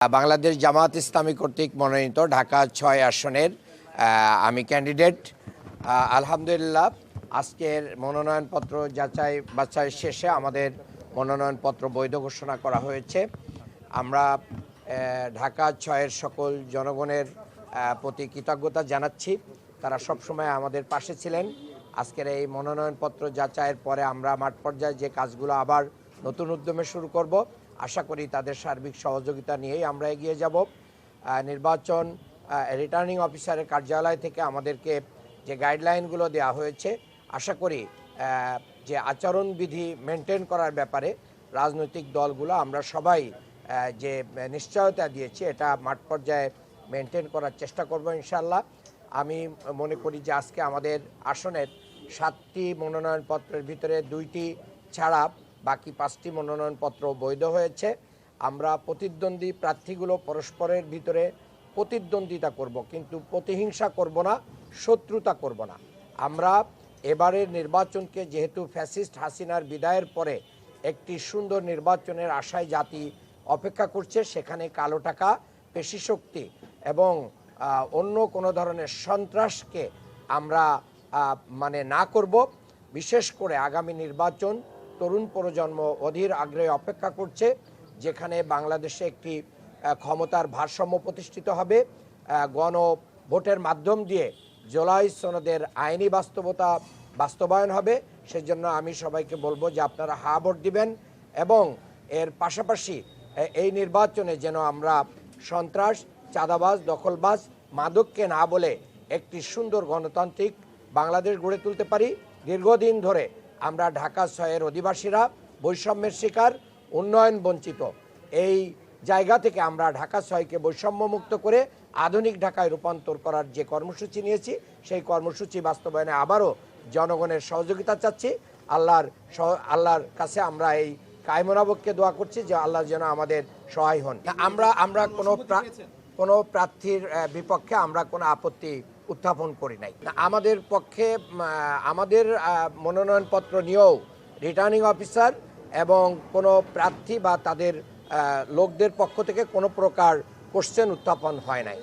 বাংলাদেশ জামাত ইসলামী কর্তৃক মনোনীত ঢাকা ৬ আসনের আমি ক্যান্ডিডেট। আলহামদুলিল্লাহ, আজকের মনোনয়নপত্র যাচাই বাছাই শেষে আমাদের মনোনয়নপত্র বৈধ ঘোষণা করা হয়েছে। আমরা ঢাকা ৬-এর সকল জনগণের প্রতি কৃতজ্ঞতা জানাচ্ছি। তারা সবসময় আমাদের পাশে ছিলেন। আজকের এই মনোনয়নপত্র যাচাইয়ের পরে আমরা মাঠ পর্যায়ে যে কাজগুলো আবার নতুন উদ্যমে শুরু করব, আশা করি তাদের সার্বিক সহযোগিতা নিয়েই আমরা এগিয়ে যাব। নির্বাচন রিটার্নিং অফিসারের কার্যালয় থেকে আমাদেরকে যে গাইডলাইনগুলো দেওয়া হয়েছে, আশা করি যে আচরণবিধি মেনটেন করার ব্যাপারে রাজনৈতিক দলগুলো আমরা সবাই যে নিশ্চয়তা দিয়েছি, এটা মাঠ পর্যায়ে মেনটেন করার চেষ্টা করব ইনশাআল্লাহ। আমি মনে করি যে আজকে আমাদের আসনের 7টি মনোনয়নপত্রের ভিতরে 2টি ছাড়া বাকি 5টি মনোনয়নপত্র বৈধ হয়েছে। আমরা প্রতিদ্বন্দ্বী প্রার্থীগুলো পরস্পরের ভিতরে প্রতিদ্বন্দ্বিতা করব, কিন্তু প্রতিহিংসা করব না, শত্রুতা করব না। আমরা এবারের নির্বাচনকে যেহেতু ফ্যাসিস্ট হাসিনার বিদায়ের পরে একটি সুন্দর নির্বাচনের আশায় জাতি অপেক্ষা করছে, সেখানে কালো টাকা, পেশিশক্তি এবং অন্য কোনো ধরনের সন্ত্রাসকে আমরা না করব। বিশেষ করে আগামী নির্বাচন তরুণ প্রজন্ম অধীর আগ্রহে অপেক্ষা করছে, যেখানে বাংলাদেশে একটি ক্ষমতার ভারসাম্য প্রতিষ্ঠিত হবে। গণভোটের মাধ্যম দিয়ে জুলাই সনদের আইনি বাস্তবায়ন হবে। সেজন্য আমি সবাইকে বলবো যে আপনারা হ্যাঁ ভোট দিবেন এবং এর পাশাপাশি এই নির্বাচনে যেন আমরা সন্ত্রাস, চাঁদাবাজ, দখলবাজ, মাদককে না বলে একটি সুন্দর গণতান্ত্রিক বাংলাদেশ গড়ে তুলতে পারি। দীর্ঘদিন ধরে আমরা ঢাকা 6-এর অধিবাসীরা বৈষম্যের শিকার, উন্নয়ন বঞ্চিত। এই জায়গা থেকে আমরা ঢাকা 6-কে বৈষম্যমুক্ত করে আধুনিক ঢাকায় রূপান্তর করার যে কর্মসূচি নিয়েছি, সেই কর্মসূচি বাস্তবায়নে আবারও জনগণের সহযোগিতা চাচ্ছি। আল্লাহর কাছে আমরা এই কায়মনাবককে দোয়া করছি যে আল্লাহ যেন আমাদের সহায় হন। আমরা কোনো প্রার্থীর বিপক্ষে আমরা কোনো আপত্তি উত্থাপন করি নাই। আমাদের পক্ষে আমাদের মনোনয়নপত্র নিয়েও রিটার্নিং অফিসার এবং কোনো প্রার্থী বা তাদের লোকদের পক্ষ থেকে কোনো প্রকার কোশ্চেন উত্থাপন হয় নাই।